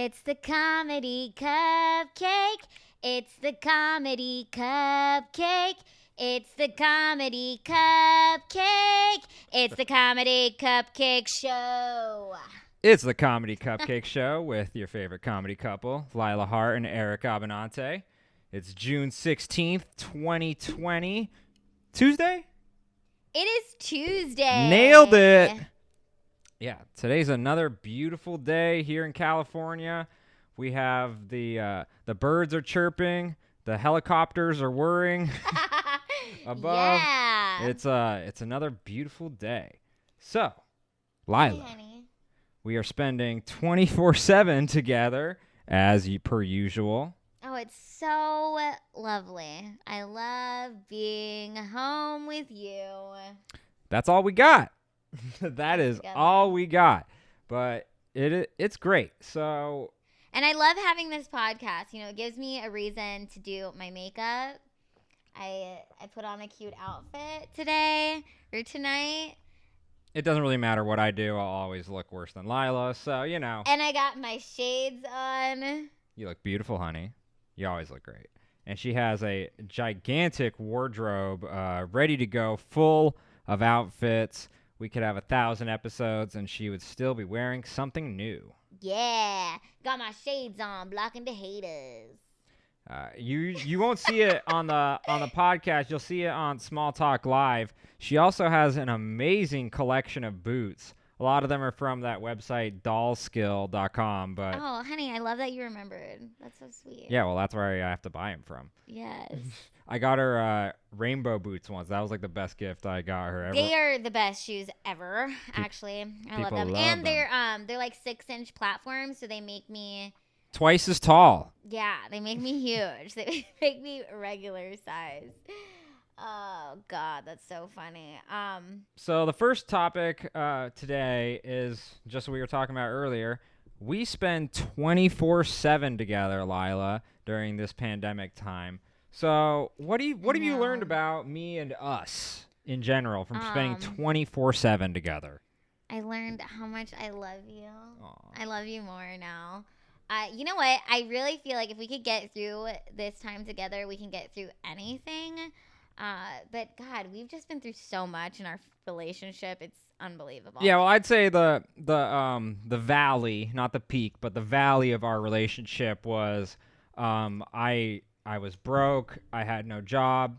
It's the Comedy Cupcake. It's the Comedy Cupcake. It's the Comedy Cupcake. It's the Comedy Cupcake Show. It's the Comedy Cupcake Show with your favorite comedy couple, Lila Hart and Eric Abbenante. It's June 16th, 2020. Tuesday? It is Tuesday. Nailed it. Yeah, today's another beautiful day here in California. We have the birds are chirping, the helicopters are whirring above. Yeah. It's another beautiful day. So, Lila, Hey, honey. we are spending 24/7 together as per usual. Oh, it's so lovely. I love being home with you. That's all we got. That is Together. all we got. But it's great. So, And I love having this podcast. You know, it gives me a reason to do my makeup. I put on a cute outfit today or tonight. it doesn't really matter what I do. I'll always look worse than Lila. So, you know. And I got my shades on. You look beautiful, honey. You always look great. And she has a gigantic wardrobe ready to go, full of outfits. We could have 1,000 episodes, and she would still be wearing something new. Yeah. Got my shades on, blocking the haters. You won't see it on the podcast. You'll see it on Small Talk Live. She also has an amazing collection of boots. A lot of them are from that website dollskill.com, but Oh, honey, I love that you remembered. That's so sweet. yeah, well, that's where I have to buy them from. Yes. I got her rainbow boots once. That was like the best gift I got her ever. They are the best shoes ever, actually. I love people them. love And them. they're like 6-inch platforms, so they make me Twice as tall. they make me huge. They make me regular size. Oh God, that's so funny. So the first topic today is just what we were talking about earlier. We spend 24/7 together, Lila, during this pandemic time. So what have you learned know. about me and us in general from spending Um, 24/7 together? I learned how much I love you. Aw. I love you more now. You know what? I really feel like if we could get through this time together, we can get through anything. But God, we've just been through so much in our relationship. It's unbelievable. Yeah, well, I'd say the valley, not the peak, but the valley of our relationship was I was broke. I had no job.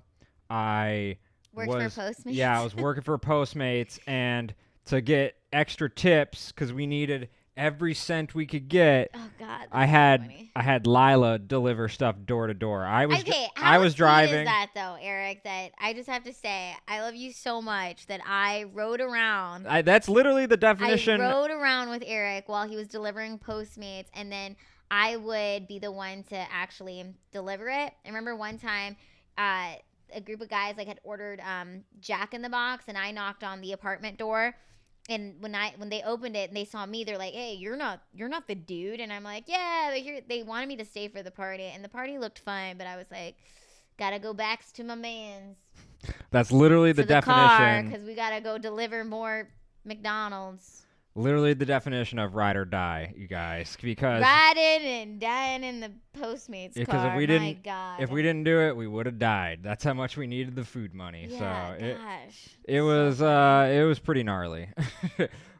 I Worked was for Postmates. Yeah, I was working for Postmates, and to get extra tips because we needed every cent we could get. Oh God. I had Lila deliver stuff door to door. I was Sweet driving. is that though, Eric? That I just have to say, I love you so much that I rode around. That's literally the definition. I rode around with Eric while he was delivering Postmates, and then I would be the one to actually deliver it. I remember one time, a group of guys had ordered Jack in the Box, and I knocked on the apartment door. And when they opened it and they saw me, they're like, "Hey, you're not the dude." And I'm like, "Yeah, but they wanted me to stay for the party, and the party looked fun, but I was like, gotta go back to my man's That's literally the to the car definition. because we gotta go deliver more McDonald's." Literally the definition of ride or die, you guys. Because Riding and dying in the Postmates because car. if we My God. didn't do it, we would have died. That's how much we needed the food money. Yeah, so gosh. it So was pretty gnarly.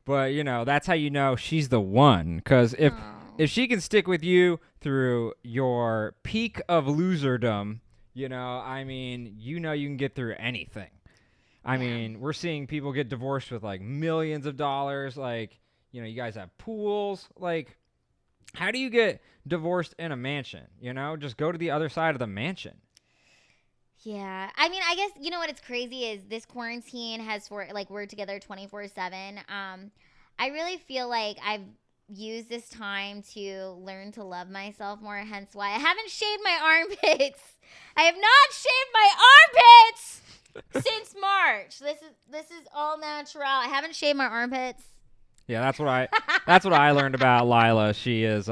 But that's how you know she's the one. Because if she can stick with you through your peak of loserdom, you can get through anything. I mean, we're seeing people get divorced with like millions of dollars. Like, you guys have pools. Like, how do you get divorced in a mansion? Just go to the other side of the mansion. Yeah. I mean, I guess, you know what, it's crazy is this quarantine we're together 24/7. I really feel like I've used this time to learn to love myself more, hence why I haven't shaved my armpits. I have not shaved my armpits since March. This is all natural. I haven't shaved my armpits. Yeah, that's what I learned about Lila. She is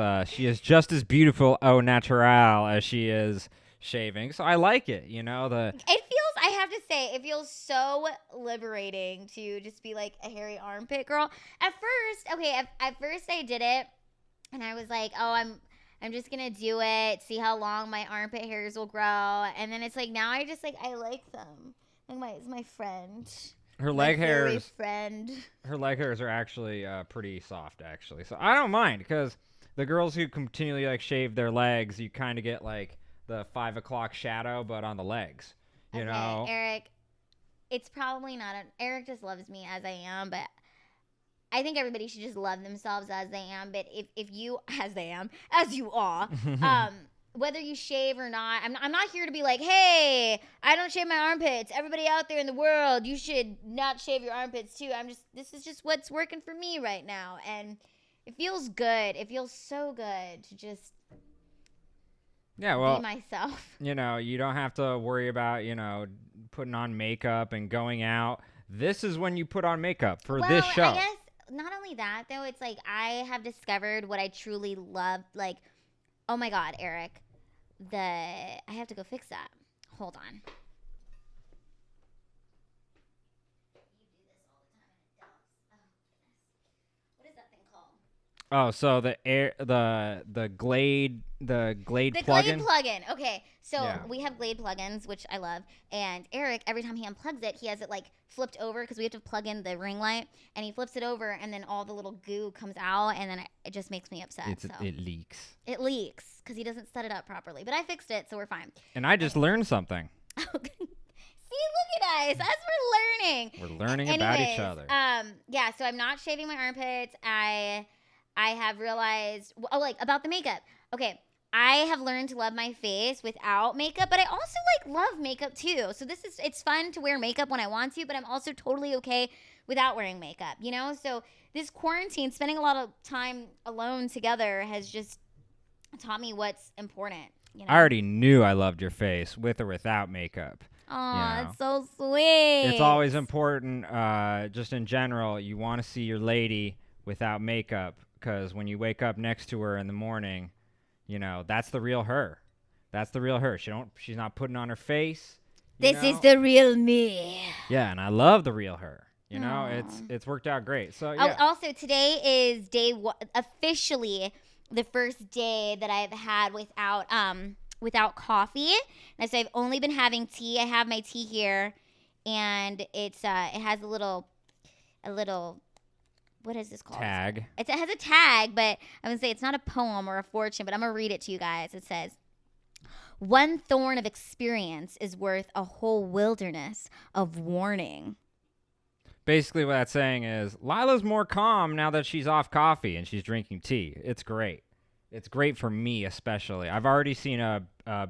just as beautiful au naturel as she is shaving. So I like it, I have to say, it feels so liberating to just be like a hairy armpit girl. At first I did it And I was like, oh, I'm just gonna do it, see how long my armpit hairs will grow. And then it's like now I just like I like them. Like my friend. Her My leg furry hairs. friend. Her leg hairs are actually pretty soft, actually. So I don't mind because the girls who continually like shave their legs, you kind of get like the 5 o'clock shadow, but on the legs. You know. Eric. It's probably not. Eric just loves me as I am, but I think everybody should just love themselves as they am. But if you, as they am, as you are, whether you shave or not, I'm not here to be like, hey, I don't shave my armpits. Everybody out there in the world, you should not shave your armpits too. This is just what's working for me right now. And it feels good. It feels so good to just be myself. You know, you don't have to worry about, putting on makeup and going out. This is when you put on makeup for this show. I guess not only that, though, it's like I have discovered what I truly love. Like, oh my God, Eric, I have to go fix that. Hold on. Oh, so the Glade plugin. Glade plugin. Okay, so we have Glade plugins, which I love. And Eric, every time he unplugs it, he has it like flipped over because we have to plug in the ring light, and he flips it over, and then all the little goo comes out, and then it just makes me upset. It leaks. It leaks because he doesn't set it up properly. But I fixed it, so we're fine. And I just learned something. See, look at us. As we're learning. We're learning about each other. Yeah. So I'm not shaving my armpits. I have realized, about the makeup. Okay, I have learned to love my face without makeup, but I also love makeup too. So it's fun to wear makeup when I want to, but I'm also totally okay without wearing makeup, So this quarantine, spending a lot of time alone together has just taught me what's important. I already knew I loved your face with or without makeup. Oh, that's so sweet. It's always important, just in general, you want to see your lady without makeup. Because when you wake up next to her in the morning, that's the real her. That's the real her. She's not putting on her face. This is the real me. Yeah, and I love the real her. It's worked out great. So yeah. Oh, also, today is officially the first day that I've had without coffee. And so I've only been having tea. I have my tea here, and it has a little. What is this called? Tag. It has a tag, but I'm going to say it's not a poem or a fortune, but I'm going to read it to you guys. It says, "One thorn of experience is worth a whole wilderness of warning." Basically what that's saying is Lila's more calm now that she's off coffee and she's drinking tea. It's great. It's great for me especially. I've already seen a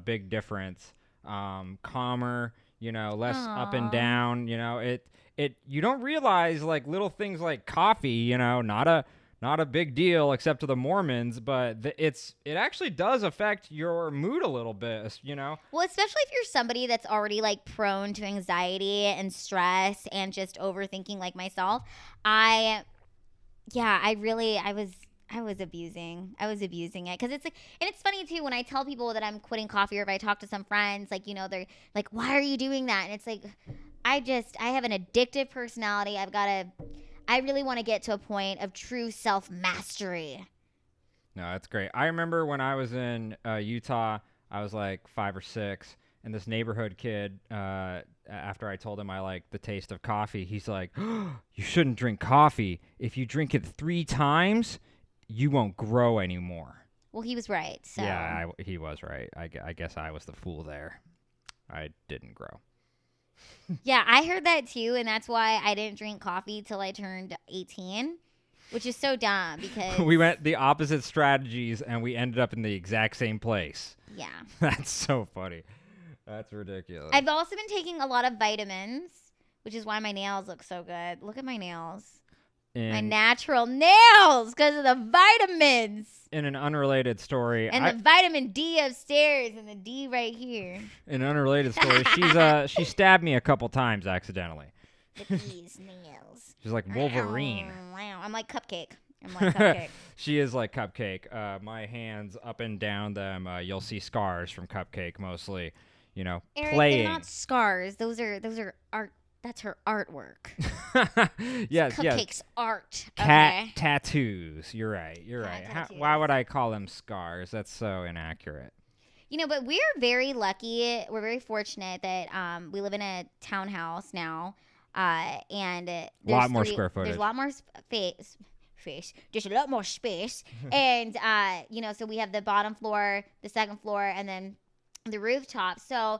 big difference. Calmer, less up and down, you don't realize like little things like coffee, not a big deal except to the Mormons, but it actually does affect your mood a little bit, Well, especially if you're somebody that's already like prone to anxiety and stress and just overthinking like myself. I was abusing it because it's like, and it's funny too when I tell people that I'm quitting coffee, or if I talk to some friends, like, they're like, why are you doing that? And it's like, I have an addictive personality. I really want to get to a point of true self-mastery. No, that's great. I remember when I was in Utah, I was like 5 or 6, and this neighborhood kid, after I told him I like the taste of coffee, he's like, oh, you shouldn't drink coffee. If you drink it 3 times, you won't grow anymore. Well, he was right. So. Yeah, he was right. I guess I was the fool there. I didn't grow. Yeah, I heard that too, and that's why I didn't drink coffee till I turned 18, which is so dumb because... We went the opposite strategies, and we ended up in the exact same place. Yeah. That's so funny. That's ridiculous. I've also been taking a lot of vitamins, which is why my nails look so good. Look at my nails. My natural nails because of the vitamins. In an unrelated story. And the vitamin D upstairs and the D right here. In an unrelated story, she stabbed me a couple times accidentally. With these nails. She's like Wolverine. I'm like Cupcake. She is like Cupcake. My hands up and down them, you'll see scars from Cupcake mostly. Eric, playing. They're not scars. Those are That's her artwork. Yes, Cupcake's art. Cat Okay. tattoos. You're right. You're Cat right. tattoos. Why would I call them scars? That's so inaccurate. You know, but we're very lucky. We're very fortunate that we live in a townhouse now, and A there's lot more square footage. There's a lot more space. Just a lot more space, and you know, so we have the bottom floor, the second floor, and then the rooftop. So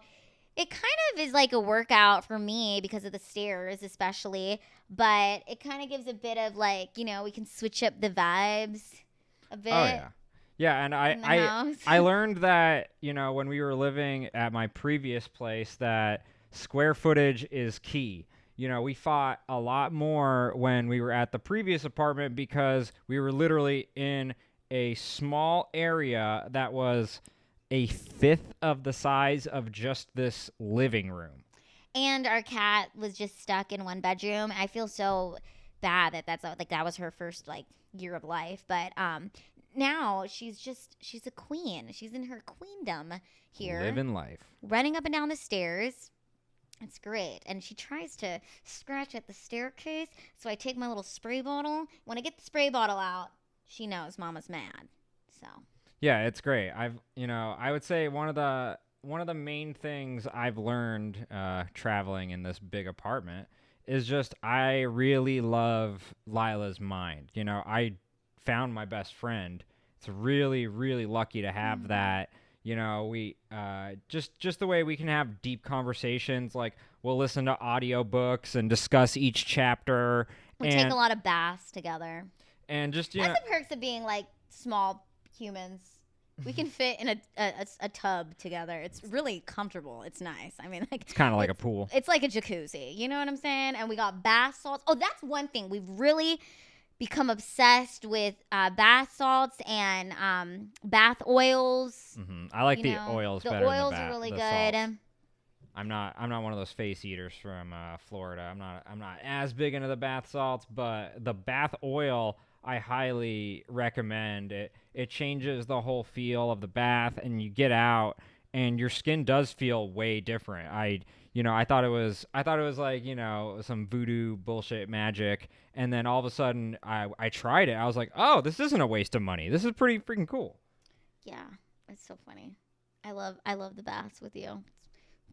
it kind of is like a workout for me because of the stairs, especially. But it kind of gives a bit of like, you know, we can switch up the vibes a bit. Oh yeah. Yeah, and in the house. I learned that, you know, when we were living at my previous place that square footage is key. You know, we fought a lot more when we were at the previous apartment because we were literally in a small area that was a fifth of the size of just this living room. And our cat was just stuck in one bedroom. I feel so bad that that was her first like year of life, but now she's a queen. She's in her queendom here, Living life. running up and down the stairs. It's great. And she tries to scratch at the staircase, so I take my little spray bottle. When I get the spray bottle out, she knows Mama's mad. So Yeah, it's great. I would say one of the main things I've learned traveling in this big apartment is just I really love Lila's mind. You know, I found my best friend. It's really, really lucky to have that. You know, we just the way we can have deep conversations. Like we'll listen to audiobooks and discuss each chapter. we take a lot of baths together. And just That's the perks of being like small humans. We can fit in a tub together. It's really comfortable. It's nice. I mean, like it's kind of like a pool. It's like a jacuzzi. You know what I'm saying? And we got bath salts. Oh, that's one thing. We've really become obsessed with bath salts and bath oils. I like the oils better. The oils than are really the good. salts. I'm not one of those face eaters from Florida. I'm not as big into the bath salts, but the bath oil I highly recommend. It changes the whole feel of the bath, and you get out and your skin does feel way different. I thought it was like, you know, some voodoo bullshit magic, and then all of a sudden I tried it. I was like, "Oh, this isn't a waste of money. This is pretty freaking cool." Yeah, it's so funny. I love the baths with you.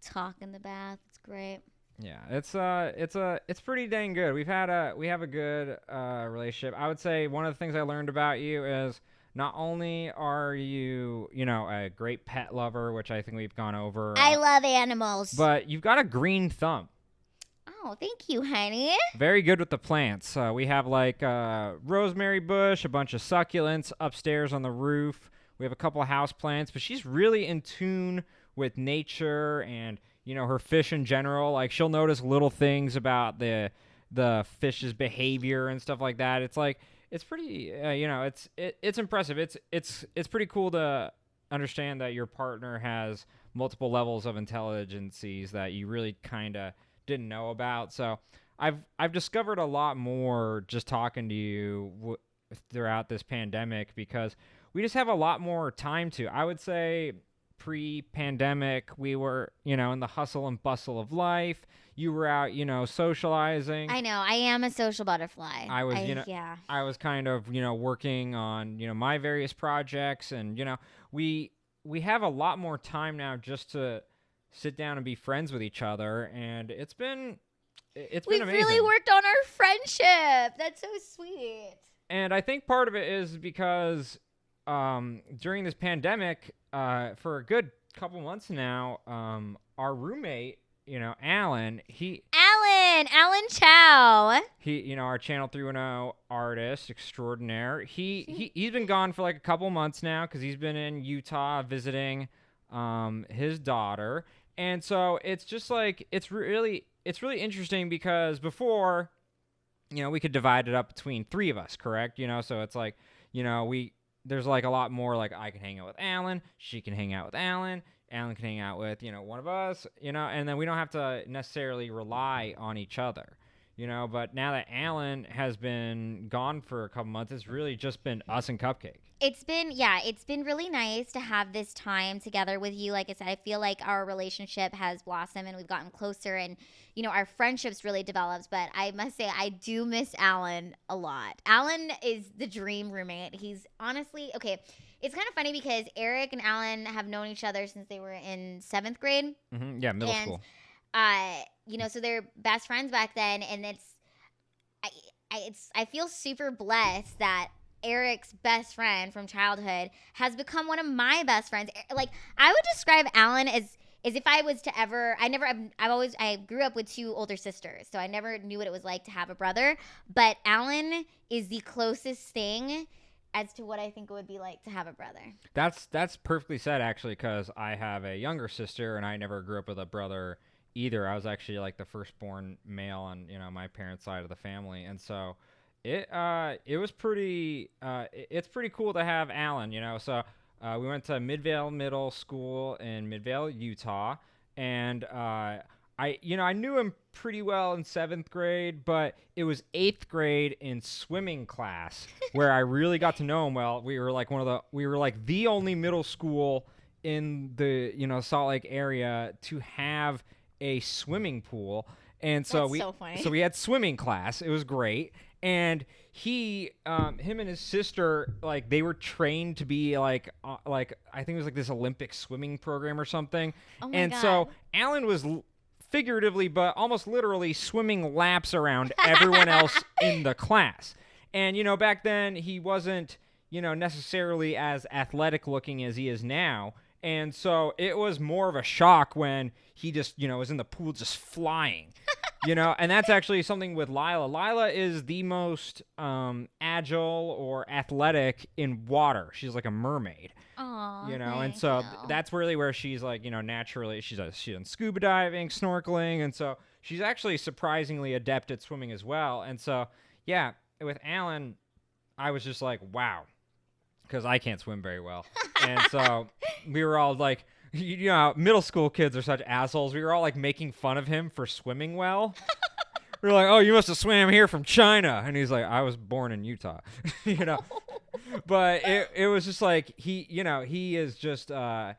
Talk in the bath. It's great. Yeah, it's pretty dang good. We have a good relationship. I would say one of the things I learned about you is not only are you, you know, a great pet lover, which I think we've gone over. I love animals. But you've got a green thumb. Oh, thank you, honey. Very good with the plants. We have like rosemary bush, a bunch of succulents upstairs on the roof. We have a couple of house plants, but she's really in tune with nature and, you know, her fish in general. Like she'll notice little things about the fish's behavior and stuff like that. It's like it's pretty, you know, it's impressive. It's pretty cool to understand that your partner has multiple levels of intelligences that you really kind of didn't know about. So I've discovered a lot more just talking to you throughout this pandemic because we just have a lot more time to. I would say pre-pandemic, we were, you know, in the hustle and bustle of life. You were out, you know, socializing. I know. I am a social butterfly. I was, yeah. I was kind of, you know, working on, you know, my various projects, and, you know, we have a lot more time now just to sit down and be friends with each other, and it's been amazing. We've really worked on our friendship. That's so sweet. And I think part of it is because during this pandemic, for a good couple months now, our roommate, you know, Allen Cao. He, you know, our Channel 310 artist extraordinaire. He's been gone for like a couple months now because he's been in Utah visiting his daughter, and so it's just like it's really interesting because before, you know, we could divide it up between three of us, correct? You know, so it's like, you know, there's like a lot more, like I can hang out with Allen, she can hang out with Allen can hang out with, you know, one of us, you know, and then we don't have to necessarily rely on each other. But now that Allen has been gone for a couple months, it's really just been us and Cupcake. It's been really nice to have this time together with you. Like I said, I feel like our relationship has blossomed and we've gotten closer, and our friendship's really developed. But I must say, I do miss Allen a lot. Allen is the dream roommate. He's honestly okay. It's kind of funny because Eric and Allen have known each other since they were in 7th grade. Mm-hmm. Yeah, middle school. So they're best friends back then, and I feel super blessed that Eric's best friend from childhood has become one of my best friends. Like, I would describe Allen as if I was to ever, I grew up with 2 older sisters, so I never knew what it was like to have a brother. But Allen is the closest thing as to what I think it would be like to have a brother. That's perfectly said, actually, because I have a younger sister, and I never grew up with a brother either. I was actually like the firstborn male on my parents' side of the family, and so it was pretty it's pretty cool to have Allen. So we went to Midvale Middle School in Midvale, Utah, and I knew him pretty well in 7th grade, but it was 8th grade in swimming class where I really got to know him well. We were like the only middle school in the Salt Lake area to have a swimming pool, and so we had swimming class. It was great, and him and his sister, like, they were trained to be like I think it was like this Olympic swimming program or something. Oh my and God. So Allen was figuratively but almost literally swimming laps around everyone else in the class. And back then he wasn't necessarily as athletic looking as he is now. And so it was more of a shock when he just, was in the pool just flying, and that's actually something with Lila. Lila is the most agile or athletic in water. She's like a mermaid, and so that's really where she's like, naturally she's done scuba diving, snorkeling. And so she's actually surprisingly adept at swimming as well. And so, yeah, with Allen, I was just like, wow, because I can't swim very well. And so we were all like, middle school kids are such assholes. We were all like making fun of him for swimming well. We were like, oh, you must have swam here from China. And he's like, I was born in Utah. But it was just like, he is just, our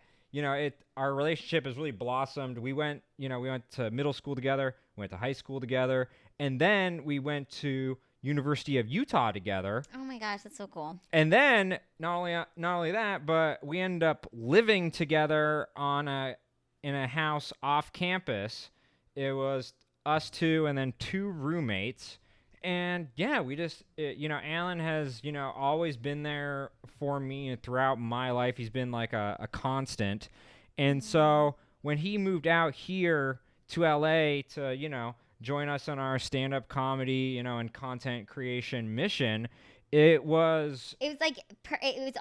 relationship has really blossomed. We went to middle school together, went to high school together, and then we went to University of Utah together. Oh my gosh, that's so cool. And then not only that, but we end up living together in a house off campus. It was us 2 and then 2 roommates. And yeah, we just Allen has always been there for me throughout my life. He's been like a constant. And so when he moved out here to LA to join us on our stand-up comedy, and content creation mission, it was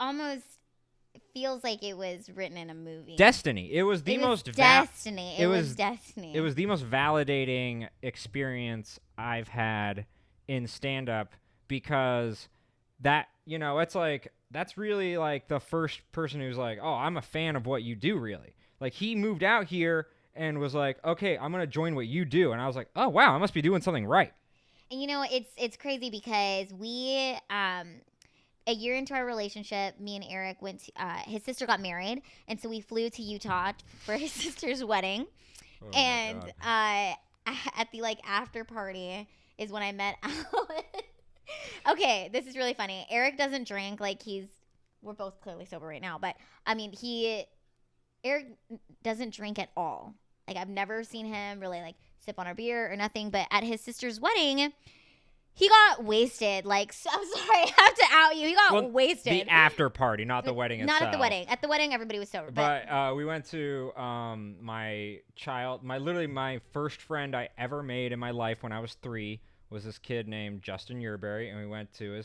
almost feels like it was written in a movie. Destiny. It was the most destiny. It was destiny. It was the most validating experience I've had in stand-up, because that, it's like, that's really like the first person who's like, oh, I'm a fan of what you do, really. Like, he moved out here and was like, okay, I'm going to join what you do. And I was like, oh, wow, I must be doing something right. And, it's crazy because we, a year into our relationship, me and Eric went to, his sister got married. And so we flew to Utah for his sister's wedding. Oh, and at the, after party is when I met Allen. Okay, this is really funny. Eric doesn't drink. We're both clearly sober right now. But, I mean, Eric doesn't drink at all. I've never seen him really sip on a beer or nothing. But at his sister's wedding, he got wasted. I'm sorry, I have to out you. He got wasted. The after party, not the wedding itself. Not at the wedding. At the wedding, everybody was sober. But we went to my first friend I ever made in my life when I was 3 was this kid named Justin Yerberry, and we went to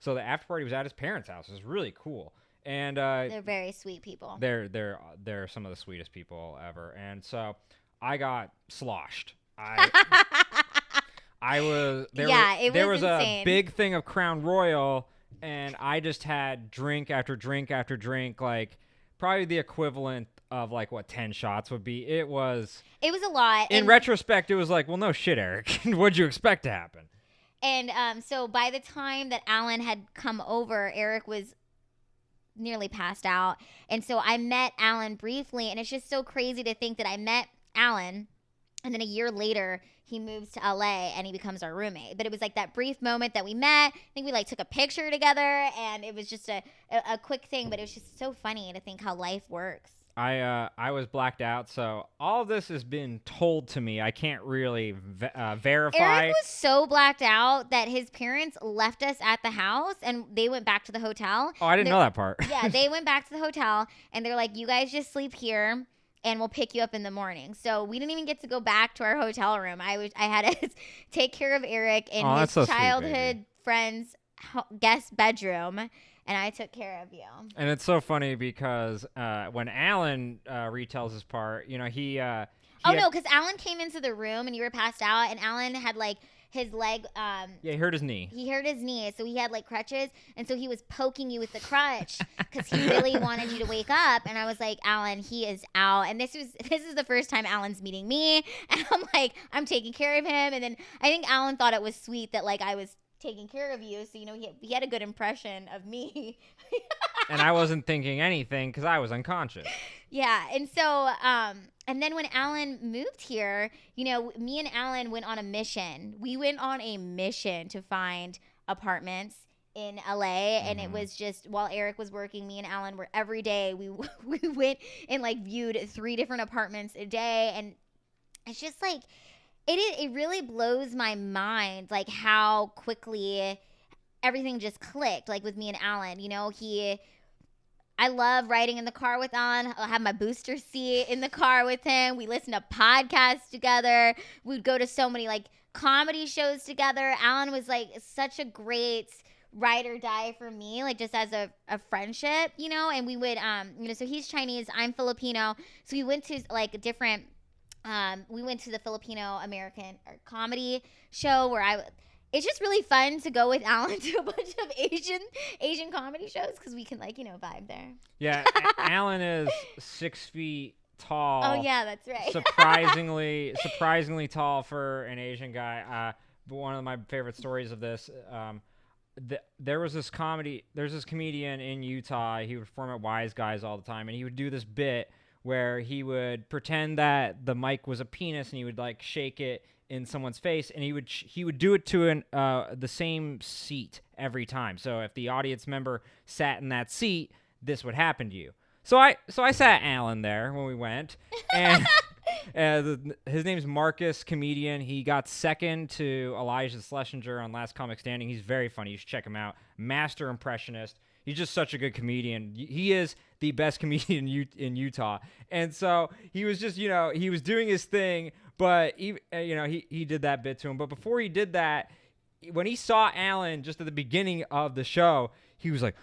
so the after party was at his parents' house. It was really cool. And they're very sweet people. They're some of the sweetest people ever. And so I got sloshed. There was insane. A big thing of Crown Royal, and I just had drink after drink after drink, probably the equivalent of like what 10 shots would be. It was a lot. In retrospect, it was like, well, no shit, Eric. What'd you expect to happen? And so by the time that Allen had come over, Eric was nearly passed out. And so I met Allen briefly, and it's just so crazy to think that I met Allen, and then a year later he moves to LA and he becomes our roommate. But it was like that brief moment that we met. I think we like took a picture together, and it was just a quick thing, but it was just so funny to think how life works. I was blacked out, so all of this has been told to me. I can't really verify. Eric was so blacked out that his parents left us at the house and they went back to the hotel. Oh, I didn't know that part. Yeah, they went back to the hotel and they're like, you guys just sleep here and we'll pick you up in the morning. So we didn't even get to go back to our hotel room. I had to take care of Eric in his childhood friend's guest bedroom. And I took care of you. And it's so funny because when Allen retells his part, you know, no, because Allen came into the room and you were passed out, and Allen had like his leg. Yeah, he hurt his knee. He hurt his knee, so he had like crutches, and so he was poking you with the crutch because he really wanted you to wake up. And I was like, Allen, he is out. And this is the first time Allen's meeting me, and I'm like, I'm taking care of him. And then I think Allen thought it was sweet that like I was taking care of you, so you know he had a good impression of me. And I wasn't thinking anything because I was unconscious. Yeah, and so and then when Allen moved here, you know, me and Allen went on a mission. We went on a mission to find apartments in LA, and it was just while Eric was working, me and Allen were every day we went and like viewed 3 different apartments a day, and it's just like It really blows my mind, like how quickly everything just clicked, like with me and Allen. You know, I love riding in the car with Allen. I'll have my booster seat in the car with him. We listen to podcasts together. We'd go to so many like comedy shows together. Allen was like such a great ride or die for me, like just as a friendship, you know. And we would, you know, so he's Chinese, I'm Filipino, so we went to like different. We went to the Filipino American comedy show where it's just really fun to go with Allen to a bunch of Asian comedy shows because we can like, you know, vibe there. Yeah, Allen is 6 feet tall. Oh yeah, that's right. surprisingly tall for an Asian guy. But one of my favorite stories of this, there's this comedian in Utah. He would perform at Wise Guys all the time, and he would do this bit where he would pretend that the mic was a penis and he would like shake it in someone's face, and he would do it to the same seat every time. So if the audience member sat in that seat, this would happen to you. So I sat Allen there when we went, and his name's Marcus, comedian. He got second to Elijah Schlesinger on Last Comic Standing. He's very funny. You should check him out. Master impressionist. He's just such a good comedian. He is the best comedian in Utah. And so he was just, you know, he was doing his thing, but he did that bit to him. But before he did that, when he saw Allen just at the beginning of the show, he was like,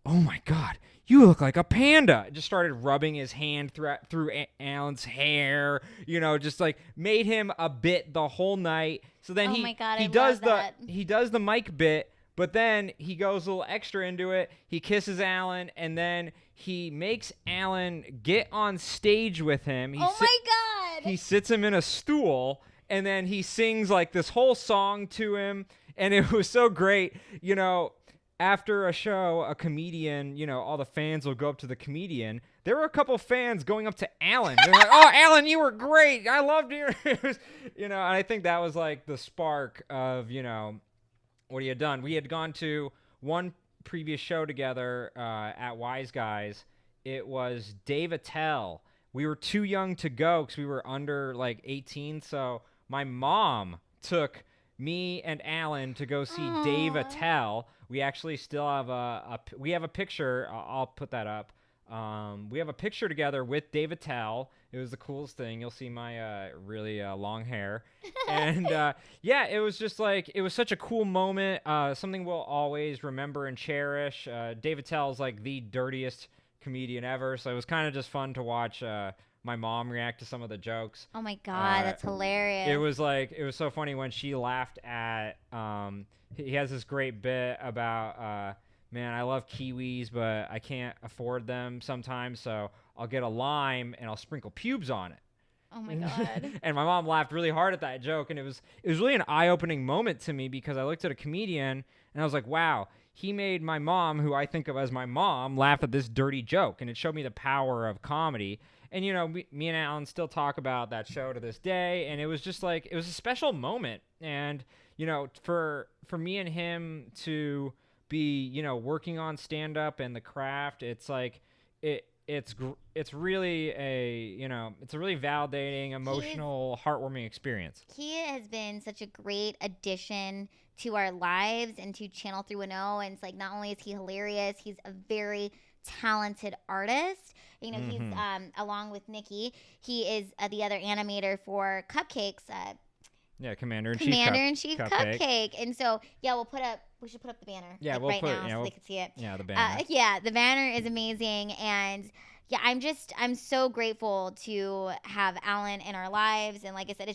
"Oh my God, you look like a panda." Just started rubbing his hand through Allen's hair, you know, just like made him a bit the whole night. So then he does the mic bit. But then he goes a little extra into it. He kisses Allen, and then he makes Allen get on stage with him. My God! He sits him in a stool, and then he sings like this whole song to him, and it was so great. You know, after a show, a comedian, you know, all the fans will go up to the comedian. There were a couple fans going up to Allen. They're like, "Oh, Allen, you were great. I loved you." You know, and I think that was like the spark of, you know, what he had done. We had gone to one previous show together at Wise Guys. It was Dave Attell. We were too young to go because we were under like 18. So my mom took me and Allen to go see Dave Attell. We actually still have we have a picture. I'll put that up. We have a picture together with Dave Attell. It was the coolest thing. You'll see my really long hair. And yeah, it was just like, it was such a cool moment. Something we'll always remember and cherish. Dave Attell is like the dirtiest comedian ever. So it was kind of just fun to watch my mom react to some of the jokes. Oh my God, that's hilarious. It was so funny when she laughed at, he has this great bit about man, I love kiwis, but I can't afford them sometimes, so I'll get a lime and I'll sprinkle pubes on it. Oh my God. And my mom laughed really hard at that joke, and it was really an eye-opening moment to me because I looked at a comedian and I was like, wow, he made my mom, who I think of as my mom, laugh at this dirty joke, and it showed me the power of comedy. And me and Alan still talk about that show to this day, and it was just like it was a special moment. And for me and him to be working on stand-up and the craft, it's like it's really it's a really validating, emotional, heartwarming experience. He has been such a great addition to our lives and to Channel 310. And it's like, not only is he hilarious, he's a very talented artist. He's along with Nikki, he is the other animator for Cupcakes. Yeah, Commander in Chief Cupcake. And so, yeah, we should put up the banner. Yeah, right now so they can see it. Yeah, the banner. The banner is amazing. And yeah, I'm so grateful to have Allen in our lives. And like I said,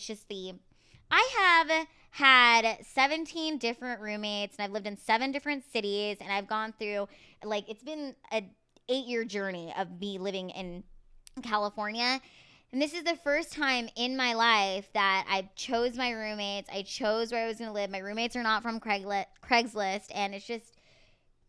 I have had 17 different roommates, and I've lived in 7 different cities, and I've gone through, like, it's been a 8-year journey of me living in California. And this is the first time in my life that I chose my roommates. I chose where I was going to live. My roommates are not from Craigslist. And it's just,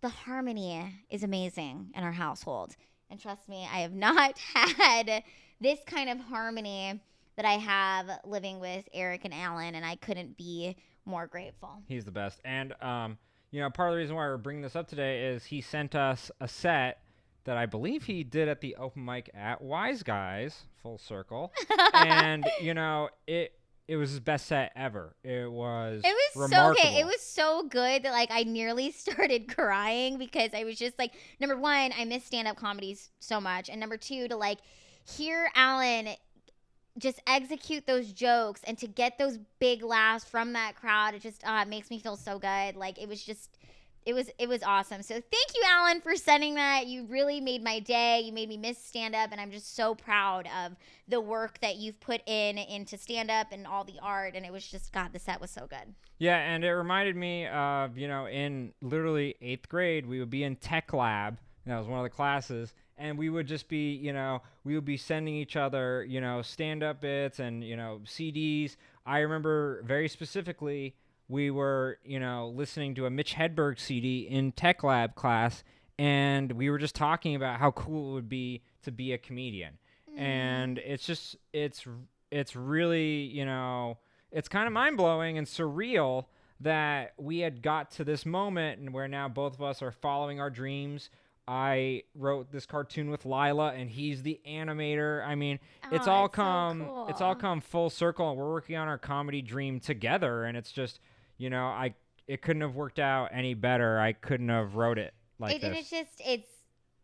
the harmony is amazing in our household. And trust me, I have not had this kind of harmony that I have living with Eric and Allen. And I couldn't be more grateful. He's the best. And, part of the reason why we're bringing this up today is he sent us a set that I believe he did at the open mic at Wise Guys, full circle. And, it was his best set ever. It was remarkable. So okay. It was so good that, like, I nearly started crying because I was just like, number one, I miss stand-up comedies so much. And number two, to, like, hear Allen just execute those jokes and to get those big laughs from that crowd, it just it makes me feel so good. Like, it was just... It was awesome. So thank you, Allen, for sending that. You really made my day. You made me miss stand-up, and I'm just so proud of the work that you've put into stand-up and all the art, and it was just, God, the set was so good. Yeah, and it reminded me of, in literally 8th grade, we would be in tech lab. That was one of the classes, and we would just be, we would be sending each other, stand-up bits and, CDs. I remember very specifically we were, listening to a Mitch Hedberg CD in Tech Lab class, and we were just talking about how cool it would be to be a comedian. And it's just, it's really, it's kind of mind-blowing and surreal that we had got to this moment and where now both of us are following our dreams. I wrote this cartoon with Lila, and he's the animator. I mean, it's all come full circle, and we're working on our comedy dream together. And it's just, it couldn't have worked out any better. I couldn't have wrote it like this. And it's just,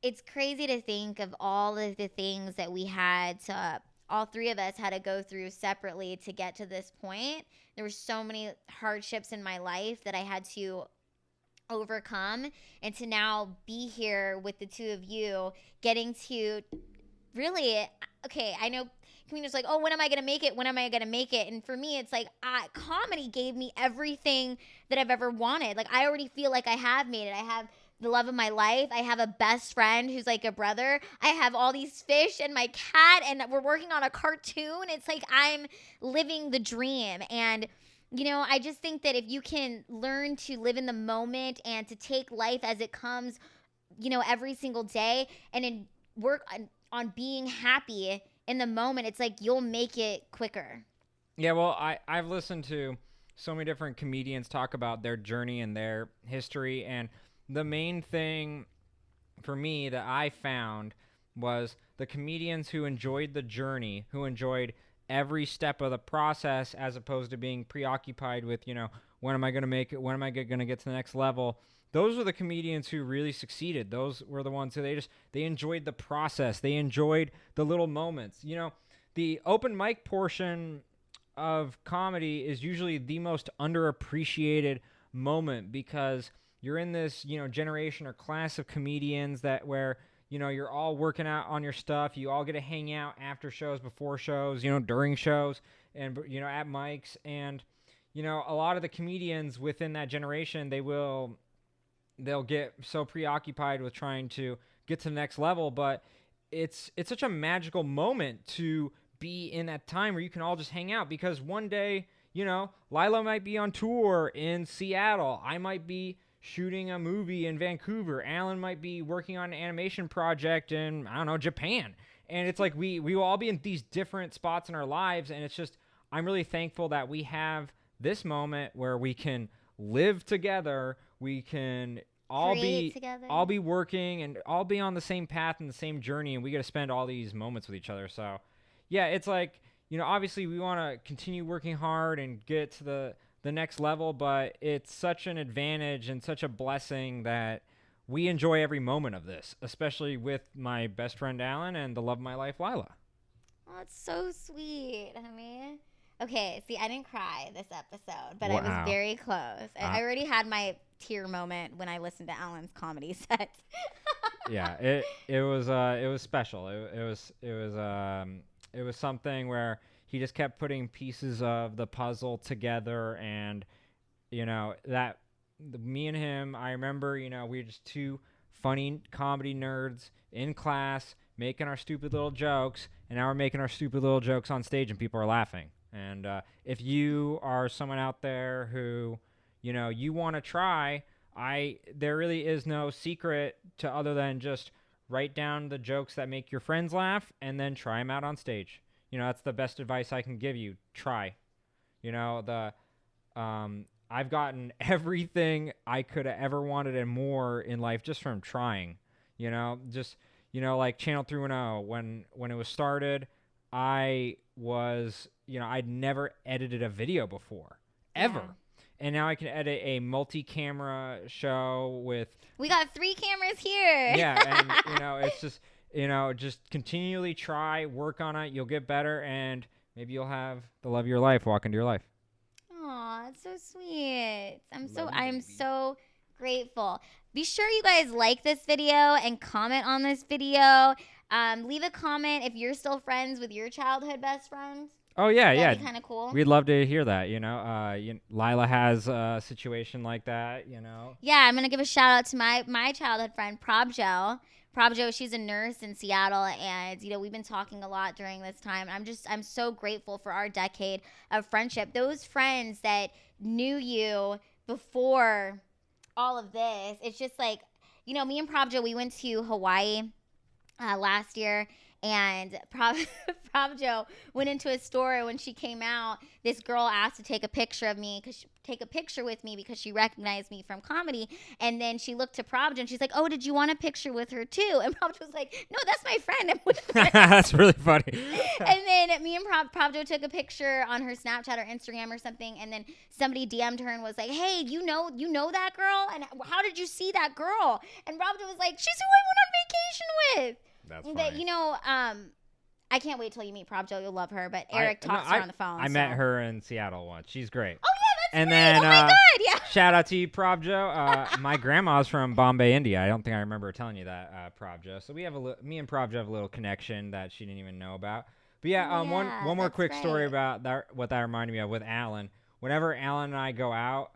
it's crazy to think of all of the things that we had to, all 3 of us had to go through separately to get to this point. There were so many hardships in my life that I had to overcome, and to now be here with the 2 of you getting to really, okay, I know comedians like, oh, when am I gonna make it, and for me it's like, comedy gave me everything that I've ever wanted. Like, I already feel like I have made it. I have the love of my life. I have a best friend who's like a brother. I have all these fish and my cat, and we're working on a cartoon. It's like I'm living the dream. And I just think that if you can learn to live in the moment and to take life as it comes, every single day, and then work on being happy in the moment, it's like you'll make it quicker. Yeah, well, I've listened to so many different comedians talk about their journey and their history, and the main thing for me that I found was the comedians who enjoyed the journey, who enjoyed every step of the process, as opposed to being preoccupied with, when am I going to make it? When am I going to get to the next level? Those were the comedians who really succeeded. Those were the ones who they enjoyed the process. They enjoyed the little moments. The open mic portion of comedy is usually the most underappreciated moment because you're in this, generation or class of comedians where you're all working out on your stuff. You all get to hang out after shows, before shows, during shows, and, at mics. And, a lot of the comedians within that generation, they will they'll get so preoccupied with trying to get to the next level. But it's such a magical moment to be in that time where you can all just hang out, because one day, Lila might be on tour in Seattle. I might be shooting a movie in Vancouver. Allen might be working on an animation project in, I don't know, Japan. And it's like we will all be in these different spots in our lives, and it's just, I'm really thankful that we have this moment where we can live together. We can all be working and all be on the same path and the same journey, and we get to spend all these moments with each other. So yeah, it's like, obviously we want to continue working hard and get to the next level, but it's such an advantage and such a blessing that we enjoy every moment of this, especially with my best friend Allen and the love of my life, Lila. Oh, it's so sweet, honey. Okay, see, I didn't cry this episode, but Wow. I was very close. I already had my tear moment when I listened to Allen's comedy set. Yeah, it was special. It was something where he just kept putting pieces of the puzzle together, and me and him, I remember, we were just two funny comedy nerds in class making our stupid little jokes, and now we're making our stupid little jokes on stage and people are laughing. And if you are someone out there who, you want to try, there really is no secret to other than just write down the jokes that make your friends laugh and then try them out on stage. That's the best advice I can give you. Try. I've gotten everything I could have ever wanted and more in life just from trying. Like Channel 310, when it was started, I was, I'd never edited a video before, ever. Yeah. And now I can edit a multi-camera show with... We got 3 cameras here. Yeah, and, it's just, just continually try, work on it, you'll get better, and maybe you'll have the love of your life walk into your life. Aw, it's so sweet. I'm so grateful. Be sure you guys like this video and comment on this video. Leave a comment if you're still friends with your childhood best friend. Oh, yeah, That'd be kind of cool. We'd love to hear that, Lila has a situation like that, Yeah, I'm going to give a shout out to my childhood friend, Probjo. Probjo, she's a nurse in Seattle, and, we've been talking a lot during this time. I'm so grateful for our decade of friendship. Those friends that knew you before all of this, it's just like, me and Probjo, we went to Hawaii last year, and Probjo went into a store. When she came out, this girl asked to take a picture with me because she recognized me from comedy. And then she looked to Probjo and she's like, "Oh, did you want a picture with her too?" And Probjo was like, "No, that's my friend." That's really funny. And then me and Probjo took a picture on her Snapchat or Instagram or something. And then somebody DM'd her and was like, "Hey, you know that girl? And how did you see that girl?" And Probjo was like, "She's who I went on vacation with." That's funny. I can't wait till you meet Probjo. You'll love her. But Eric talks to her on the phone. I met her in Seattle once. She's great. Oh, yeah, that's and great. Then, oh, my God, yeah. Shout out to you, Probjo. My grandma's from Bombay, India. I don't think I remember telling you that, Probjo. So me and Probjo have a little connection that she didn't even know about. But yeah, one more quick story about that. What that reminded me of with Allen. Whenever Allen and I go out,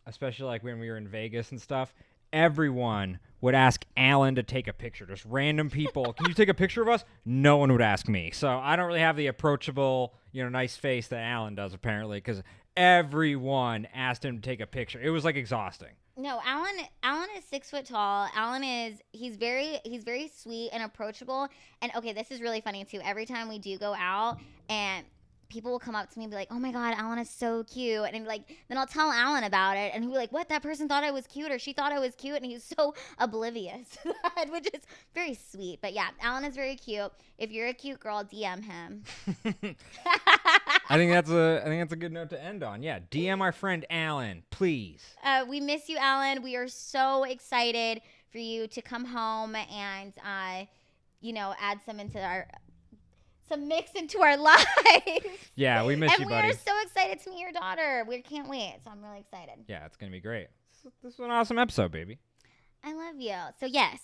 especially like when we were in Vegas and stuff, everyone would ask Allen to take a picture. Just random people. Can you take a picture of us? No one would ask me. So I don't really have the approachable, nice face that Allen does, apparently, because everyone asked him to take a picture. It was like exhausting. No, Allen is 6 foot tall. He's very sweet and approachable. And okay, this is really funny too. Every time we do go out and people will come up to me and be like, "Oh my God, Allen is so cute." And then I'll tell Allen about it, and he'll be like, "What? That person thought I was cute, or she thought I was cute," and he's so oblivious to that, which is very sweet. But yeah, Allen is very cute. If you're a cute girl, DM him. I think that's a good note to end on. Yeah, DM our friend Allen, please. We miss you, Allen. We are so excited for you to come home and add some mix into our life. Yeah, we miss you, buddy. And we are so excited to meet your daughter. We can't wait. So I'm really excited. Yeah, it's going to be great. This was an awesome episode, baby. I love you. So yes,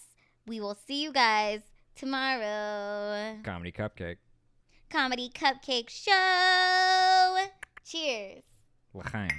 we will see you guys tomorrow. Comedy Cupcake. Comedy Cupcake Show. Cheers. L'chaim.